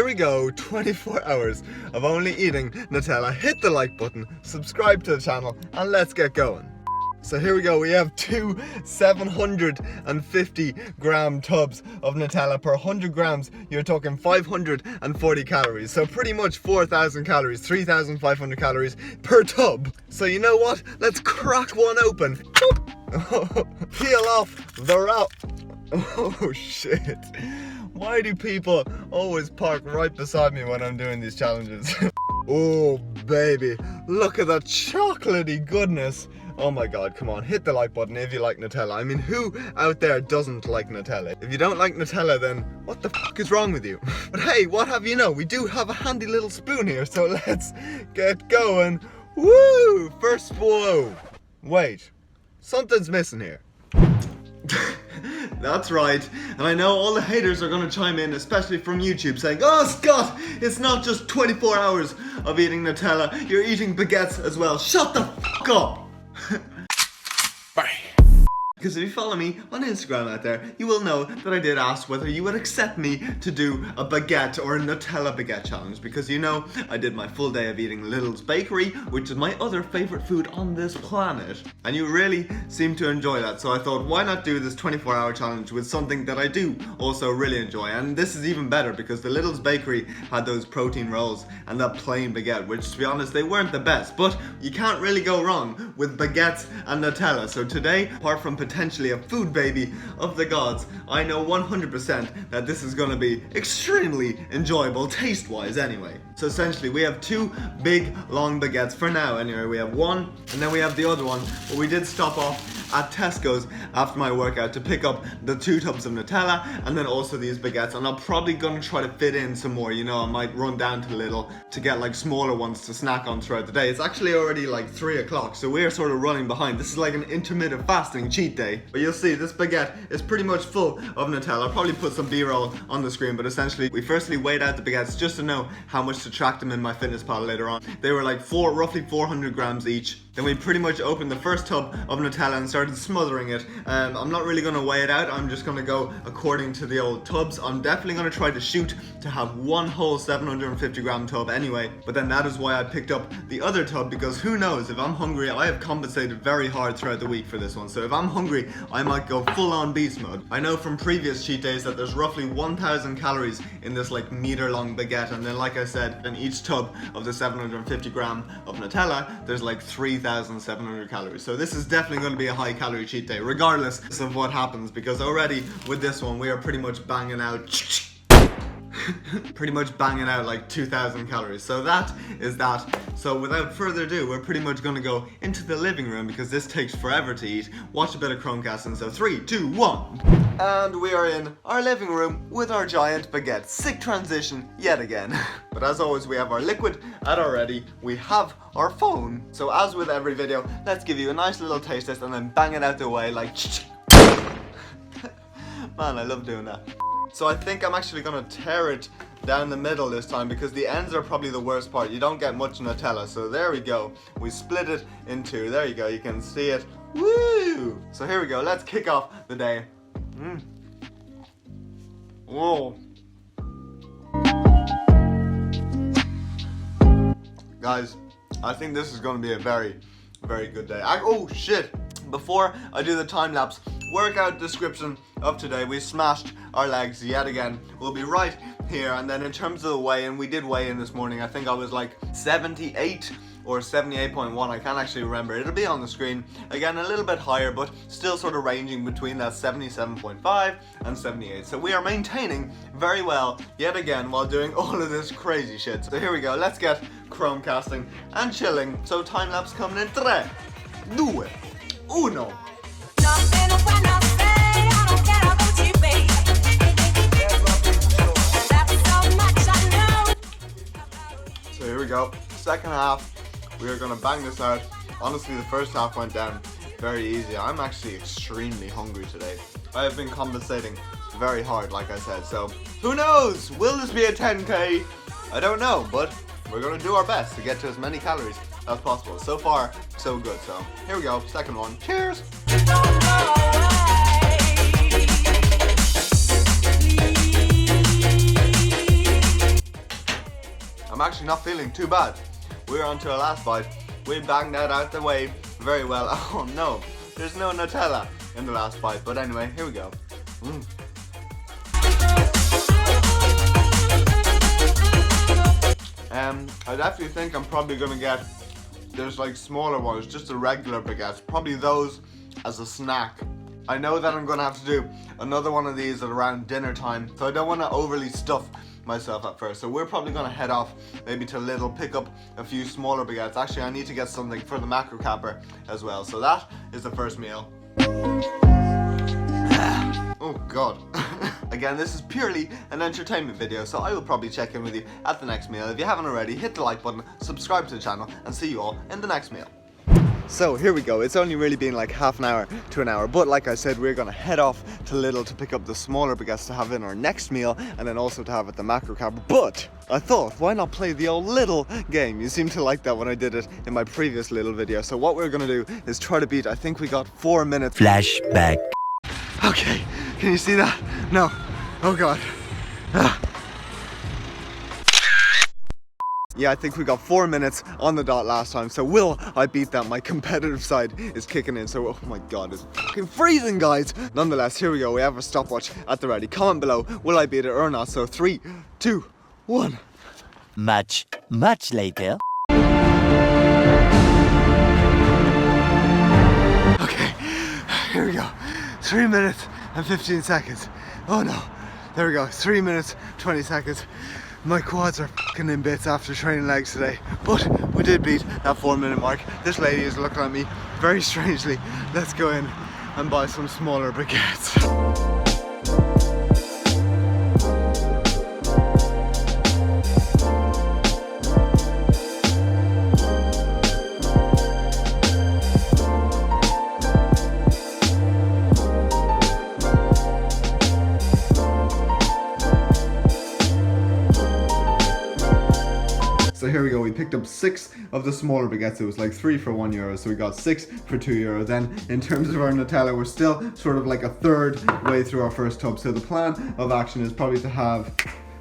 we go, 24 hours of only eating Nutella. Hit the like button, subscribe to the channel, and let's get going. So here we go, we have two 750 gram tubs of Nutella. Per 100 grams, you're talking 540 calories. So pretty much 4,000 calories, 3,500 calories per tub. So you know what? Let's crack one open. Peel off the wrap. Oh shit. Why do people always park right beside me when I'm doing these challenges? Oh baby, look at that chocolatey goodness. Oh my god, come on, hit the like button if you like Nutella. I mean, who out there doesn't like Nutella? If you don't like Nutella, then what the fuck is wrong with you? But hey, what have you know? We do have a handy little spoon here, so let's get going. Woo! First, whoa. Wait, something's missing here. That's right, and I know all the haters are gonna chime in, especially from YouTube, saying, "Oh Scott, it's not just 24 hours of eating Nutella, you're eating baguettes as well." Shut the fuck up! Bye. Because if you follow me on Instagram out there, you will know that I did ask whether you would accept me to do a baguette or a Nutella baguette challenge. Because you know, I did my full day of eating Lidl's bakery, which is my other favorite food on this planet. And you really seem to enjoy that. So I thought, why not do this 24-hour challenge with something that I do also really enjoy. And this is even better because the Lidl's bakery had those protein rolls and that plain baguette, which to be honest, they weren't the best. But you can't really go wrong with baguettes and Nutella. So today, apart from potentially a food baby of the gods, I know 100% that this is going to be extremely enjoyable taste-wise anyway. So essentially we have two big long baguettes for now anyway. We have one and then we have the other one, but we did stop off at Tesco's after my workout to pick up the 2 tubs of Nutella and then also these baguettes, and I'm probably gonna try to fit in some more, you know. I might run down to Lidl to get like smaller ones to snack on throughout the day. It's actually already like 3 o'clock, so we're sort of running behind. This is like an intermittent fasting cheat day. But you'll see this baguette is pretty much full of Nutella. I'll probably put some B-roll on the screen, but essentially we firstly weighed out the baguettes just to know how much to track them in my fitness pal later on. They were like roughly 400 grams each. Then we pretty much opened the first tub of Nutella and started smothering it. I'm not really gonna weigh it out, I'm just gonna go according to the old tubs. I'm definitely gonna try to shoot to have one whole 750 gram tub anyway, but then that is why I picked up the other tub, because who knows, if I'm hungry, I have compensated very hard throughout the week for this one, so if I'm hungry, I might go full on beast mode. I know from previous cheat days that there's roughly 1,000 calories in this like meter long baguette, and then like I said, in each tub of the 750 gram of Nutella, there's like 3,700 calories. So this is definitely going to be a high calorie cheat day, regardless of what happens, because already with this one, we are pretty much banging out like 2,000 calories. So that is that. So without further ado, we're pretty much gonna go into the living room because this takes forever to eat. Watch a bit of Chromecast, and so 3, 2, 1. And we are in our living room with our giant baguette. Sick transition yet again. But as always, we have our liquid at our ready. We have our phone. So as with every video, let's give you a nice little taste test and then bang it out the way like man, I love doing that. So I think I'm actually gonna tear it down the middle this time because the ends are probably the worst part. You don't get much Nutella. So there we go. We split it in 2. There you go. You can see it. Woo! So here we go. Let's kick off the day. Whoa. Guys, I think this is going to be a very, very good day. Oh shit! Before I do the time-lapse workout description of today, we smashed our legs yet again. We'll be right here, and then in terms of the weigh-in, we did weigh in this morning. I think I was like 78 or 78.1, I can't actually remember. It'll be on the screen. Again, a little bit higher, but still sort of ranging between that 77.5 and 78. So we are maintaining very well yet again while doing all of this crazy shit. So here we go, let's get Chromecasting and chilling. So time-lapse coming in 3, 2, 1. So here we go, second half, we are gonna bang this out. Honestly, the first half went down very easy. I'm actually extremely hungry today. I have been compensating very hard, like I said, so who knows? Will this be a 10K? I don't know, but we're gonna do our best to get to as many calories as possible. So far, so good. So here we go, second one. Cheers! I'm actually not feeling too bad. We're on to our last bite. We banged that out the way very well. Oh no, there's no Nutella in the last bite. But anyway, here we go. I definitely think I'm probably gonna get, there's like smaller ones, just the regular baguettes. Probably those as a snack. I know that I'm gonna have to do another one of these at around dinner time, so I don't want to overly stuff myself at first. So we're probably gonna head off maybe to Lidl, pick up a few smaller baguettes. Actually, I need to get something for the macro capper as well. So that is the first meal. Oh god. Again, this is purely an entertainment video, so I will probably check in with you at the next meal. If you haven't already, hit the like button, subscribe to the channel, and see you all in the next meal. So here we go. It's only really been like half an hour to an hour, but like I said, we're gonna head off to Lidl to pick up the smaller baguettes to have in our next meal, and then also to have at the macro capper. But I thought, why not play the old Lidl game? You seem to like that when I did it in my previous Lidl video. So what we're gonna do is try to beat, I think we got 4 minutes. Flashback. Okay, can you see that? No. Oh god. Yeah, I think we got 4 minutes on the dot last time, so will I beat that? My competitive side is kicking in, so oh my god, it's fucking freezing, guys. Nonetheless, here we go. We have a stopwatch at the ready. Comment below, will I beat it or not? So 3, 2, 1. Much later. Okay, here we go. 3 minutes and 15 seconds. Oh no. There we go. 3 minutes, 20 seconds. My quads are fucking in bits after training legs today, but we did beat that 4 minute mark. This lady is looking at me very strangely. Let's go in and buy some smaller baguettes. So here we go, we picked up 6 of the smaller baguettes. It was like 3 for €1, so we got 6 for €2. Then in terms of our Nutella, we're still sort of like a third way through our first tub. So the plan of action is probably to have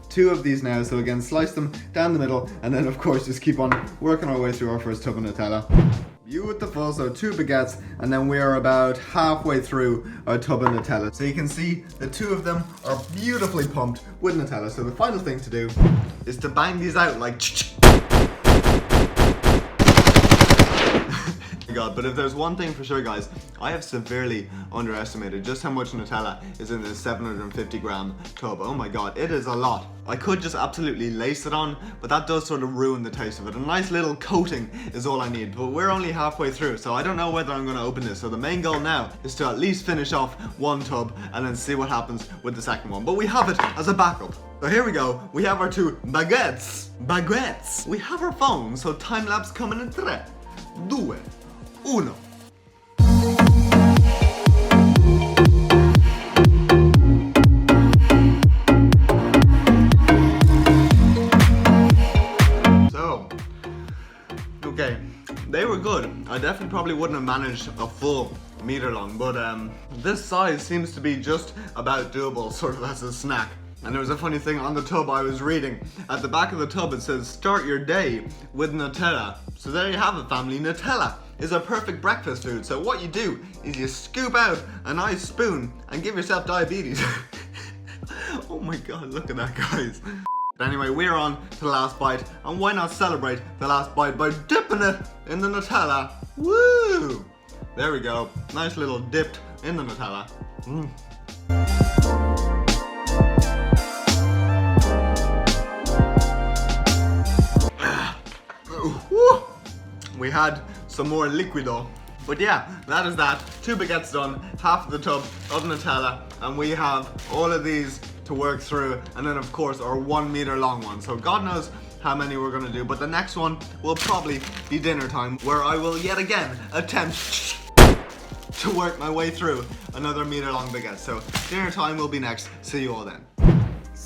2 of these now. So again, slice them down the middle, and then of course just keep on working our way through our first tub of Nutella. Beautiful, so 2 baguettes, and then we are about halfway through our tub of Nutella. So you can see the 2 of them are beautifully pumped with Nutella. So the final thing to do is to bang these out like God, but if there's one thing for sure, guys, I have severely underestimated just how much Nutella is in this 750 gram tub. Oh my god, it is a lot. I could just absolutely lace it on, but that does sort of ruin the taste of it. A nice little coating is all I need, but we're only halfway through, so I don't know whether I'm going to open this. So the main goal now is to at least finish off 1 tub and then see what happens with the second one. But we have it as a backup. So here we go, we have our 2 baguettes. We have our phone, so time lapse coming in 3, 2, 1. So, okay, they were good. I definitely probably wouldn't have managed a full meter long, but this size seems to be just about doable, sort of as a snack. And there was a funny thing on the tub I was reading. At the back of the tub it says, start your day with Nutella. So there you have it, family. Nutella is a perfect breakfast food. So what you do is you scoop out a nice spoon and give yourself diabetes. Oh my god, look at that, guys. But anyway, we're on to the last bite, and why not celebrate the last bite by dipping it in the Nutella? Woo! There we go, nice little dipped in the Nutella. We had some more liquido. But yeah, that is that. 2 baguettes done, half of the tub of Nutella, and we have all of these to work through, and then of course our 1 meter long one. So God knows how many we're gonna do, but the next one will probably be dinner time, where I will yet again attempt to work my way through another meter long baguette. So dinner time will be next. See you all then.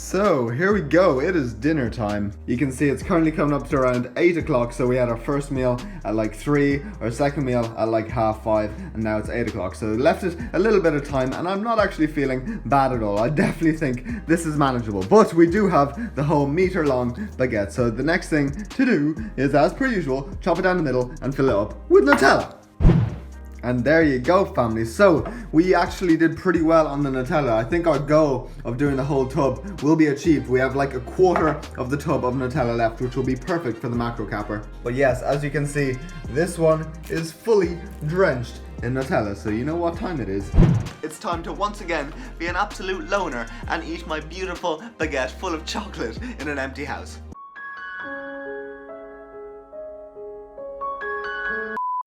So here we go, it is dinner time. You can see it's currently coming up to around 8 o'clock, so we had our first meal at like 3, our second meal at like 5:30, and now it's 8 o'clock. So left it a little bit of time, and I'm not actually feeling bad at all. I definitely think this is manageable, but we do have the whole meter long baguette. So the next thing to do is, as per usual, chop it down the middle and fill it up with Nutella. And there you go, family. So we actually did pretty well on the Nutella. I think our goal of doing the whole tub will be achieved. We have like a quarter of the tub of Nutella left, which will be perfect for the macro capper. But yes, as you can see, this one is fully drenched in Nutella, so you know what time it is. It's time to once again be an absolute loner and eat my beautiful baguette full of chocolate in an empty house.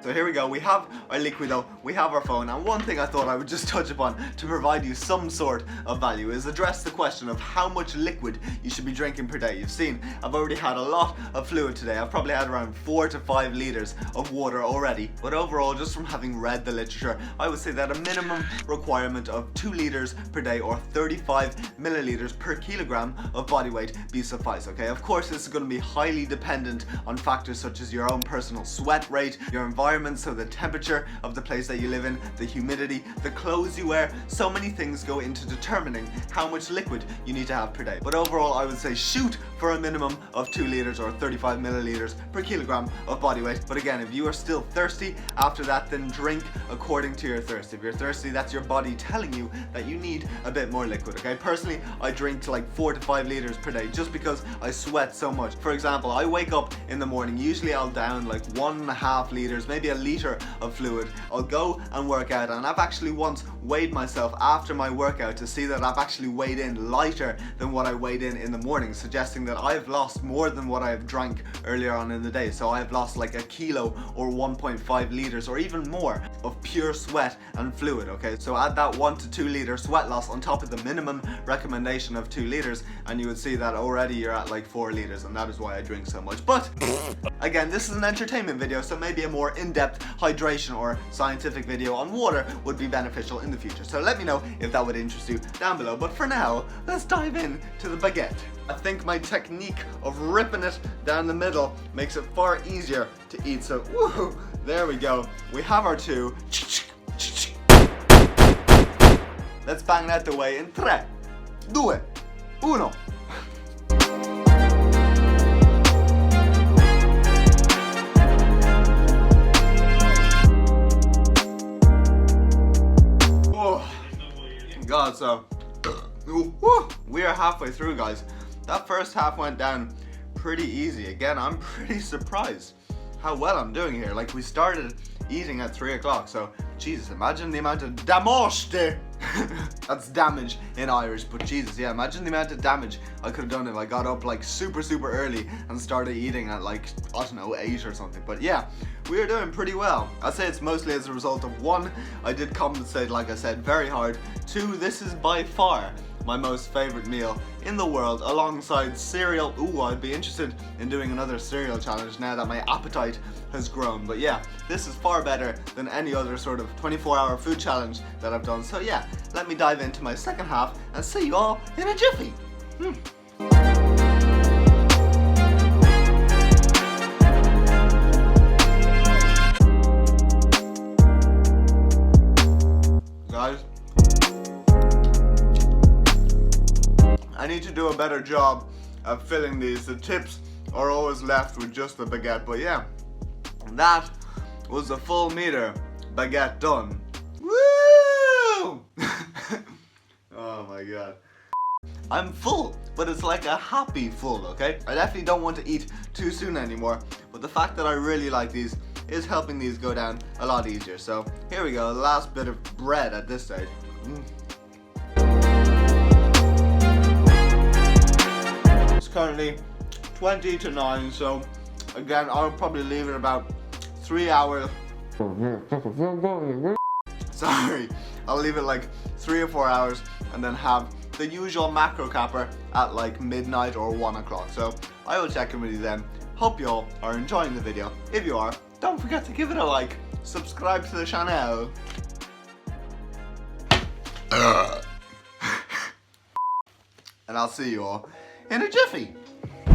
So here we go, we have our liquido, we have our phone, and one thing I thought I would just touch upon to provide you some sort of value is address the question of how much liquid you should be drinking per day. You've seen, I've already had a lot of fluid today. I've probably had around 4 to 5 litres of water already. But overall, just from having read the literature, I would say that a minimum requirement of 2 litres per day or 35 millilitres per kilogram of body weight be suffice, okay? Of course, this is going to be highly dependent on factors such as your own personal sweat rate, your environment, so the temperature of the place that you live in, the humidity, the clothes you wear. So many things go into determining how much liquid you need to have per day. But overall, I would say shoot for a minimum of 2 litres or 35 millilitres per kilogram of body weight. But again, if you are still thirsty after that, then drink according to your thirst. If you're thirsty, that's your body telling you that you need a bit more liquid, okay? Personally, I drink to like 4 to 5 litres per day just because I sweat so much. For example, I wake up in the morning, usually I'll down like 1.5 litres, maybe a litre of fluid. I'll go and work out, and I've actually once weighed myself after my workout to see that I've actually weighed in lighter than what I weighed in the morning, suggesting that I've lost more than what I have drank earlier on in the day. So I've lost like 1 kilo or 1.5 litres or even more of pure sweat and fluid, okay? So add that 1 to 2 litre sweat loss on top of the minimum recommendation of 2 litres, and you would see that already you're at like 4 litres, and that is why I drink so much. But again, this is an entertainment video, so maybe a more in-depth hydration or scientific video on water would be beneficial in the future. So let me know if that would interest you down below. But for now, let's dive in to the baguette. I think my technique of ripping it down the middle makes it far easier to eat. So woohoo, there we go. We have our 2. Let's bang that the way in 3, 2, 1. God, so we are halfway through, guys. That first half went down pretty easy. Again, I'm pretty surprised how well I'm doing here. Like, we started eating at 3 o'clock, so Jesus, imagine the amount of damage. That's damage in Irish, but Jesus, yeah, imagine the amount of damage I could have done if I got up like super early and started eating at like, I don't know, 8 or something. But yeah, we are doing pretty well. I'd say it's mostly as a result of 1, I did compensate, like I said, very hard. 2, this is by far my most favorite meal in the world, alongside cereal. Ooh, I'd be interested in doing another cereal challenge now that my appetite has grown. But yeah, this is far better than any other sort of 24-hour food challenge that I've done. So yeah, let me dive into my second half and see you all in a jiffy. Guys, I need to do a better job of filling these. The tips are always left with just the baguette. But yeah, that was a full meter baguette done. Woo! Oh my god. I'm full, but it's like a happy full, okay? I definitely don't want to eat too soon anymore, but the fact that I really like these is helping these go down a lot easier. So here we go, the last bit of bread at this stage. It's currently 20 to 9, so again, I'll probably leave it about 3 hours. Sorry, I'll leave it like 3 or 4 hours and then have the usual macro capper at like midnight or 1 o'clock. So I will check in with you then. Hope you all are enjoying the video. If you are, don't forget to give it a like, subscribe to the channel. and I'll see you all in a jiffy.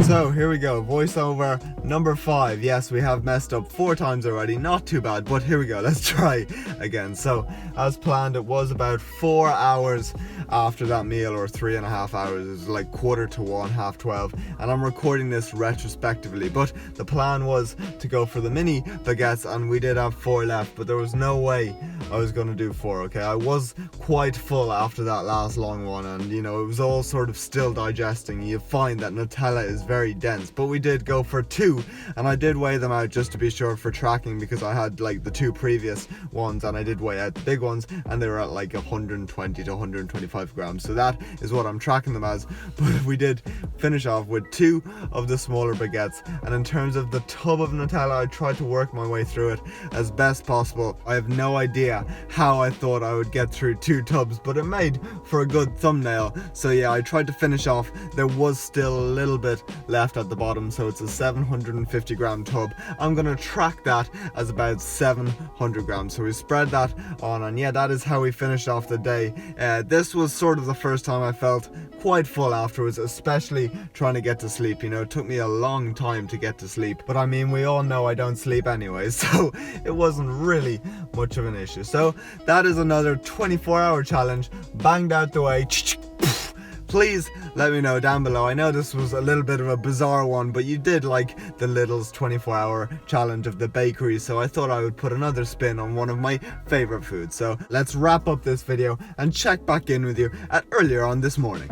So here we go, voiceover number 5. Yes, we have messed up 4 times already, not too bad, but here we go, let's try again. So as planned, it was about 4 hours after that meal, or 3.5 hours. It was like 11:45, 12:30, and I'm recording this retrospectively, but the plan was to go for the mini baguettes, and we did have 4 left, but there was no way I was going to do 4. Okay, I was quite full after that last long one, and you know, it was all sort of still digesting. You find that Nutella is very dense, but we did go for 2, and I did weigh them out just to be sure for tracking, because I had like the 2 previous ones, and I did weigh out the big ones, and they were at like 120 to 125 grams, so that is what I'm tracking them as. But we did finish off with 2 of the smaller baguettes, and in terms of the tub of Nutella, I tried to work my way through it as best possible. I have no idea how I thought I would get through 2 tubs, but it made for a good thumbnail. So yeah, I tried to finish off. There was still a little bit left at the bottom, so it's a 750 gram tub. I'm gonna track that as about 700 grams, so we spread that on, and yeah, that is how we finished off the day. This was sort of the first time I felt quite full afterwards, especially trying to get to sleep. You know, it took me a long time to get to sleep, but I mean, we all know I don't sleep anyway, so it wasn't really much of an issue. So that is another 24-hour challenge banged out the way. Please let me know down below. I know this was a little bit of a bizarre one, but you did like the Lidl's 24-hour challenge of the bakery, so I thought I would put another spin on one of my favorite foods. So let's wrap up this video and check back in with you at earlier on this morning.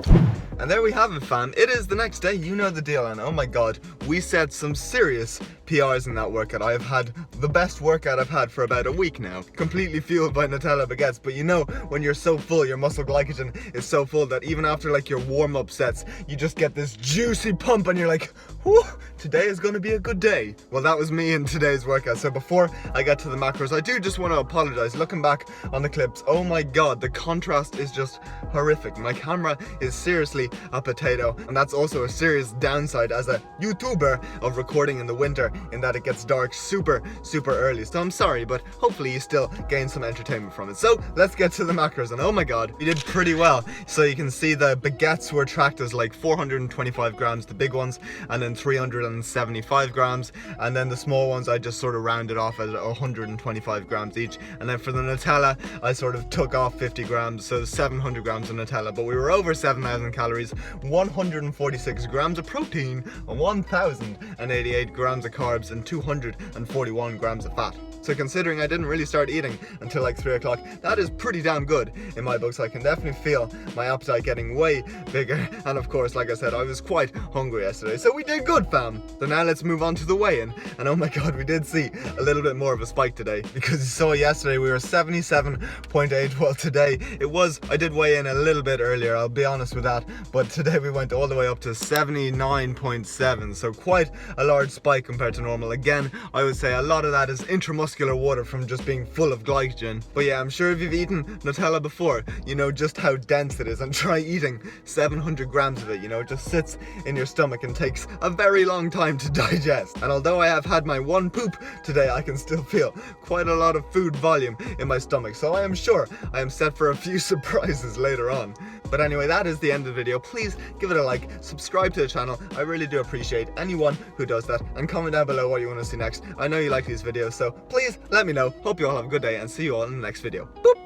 And there we have it, fam. It is the next day, you know the deal, and oh my god, we set some serious PRs in that workout. I have had the best workout I've had for about a week now, completely fueled by Nutella baguettes. But you know, when you're so full, your muscle glycogen is so full that even after like your warm-up sets, you just get this juicy pump and you're like, whew, today is gonna be a good day. Well, that was me in today's workout. So before I get to the macros, I do just want to apologize. Looking back on the clips, oh my god, the contrast is just horrific. My camera is seriously a potato, and that's also a serious downside as a YouTuber of recording in the winter, in that it gets dark super early. So I'm sorry, but hopefully you still gain some entertainment from it. So let's get to the macros, and oh my god, we did pretty well. So you can see the baguettes were tracked as like 425 grams, the big ones, and then 375 grams, and then the small ones I just sort of rounded off at 125 grams each. And then for the Nutella, I sort of took off 50 grams, so 700 grams of Nutella, but we were over 7,000 calories, 146 grams of protein, 1,088 grams of carbs, and 241 grams of fat. So considering I didn't really start eating until like 3 o'clock, that is pretty damn good in my book. So I can definitely feel my appetite getting way bigger. And of course, like I said, I was quite hungry yesterday. So we did good, fam. So now let's move on to the weigh-in. And oh my god, we did see a little bit more of a spike today, because you saw yesterday we were 77.8. Well, today I did weigh in a little bit earlier, I'll be honest with that. But today we went all the way up to 79.7. So quite a large spike compared to normal. Again, I would say a lot of that is intramuscular water from just being full of glycogen. But yeah, I'm sure if you've eaten Nutella before, you know just how dense it is, and try eating 700 grams of it. You know, it just sits in your stomach and takes a very long time to digest. And although I have had my one poop today, I can still feel quite a lot of food volume in my stomach. So I am sure I am set for a few surprises later on. But anyway, that is the end of the video. Please give it a like, subscribe to the channel. I really do appreciate anyone who does that, and comment down below what you want to see next. I know you like these videos, so please let me know. Hope you all have a good day, and see you all in the next video. Boop!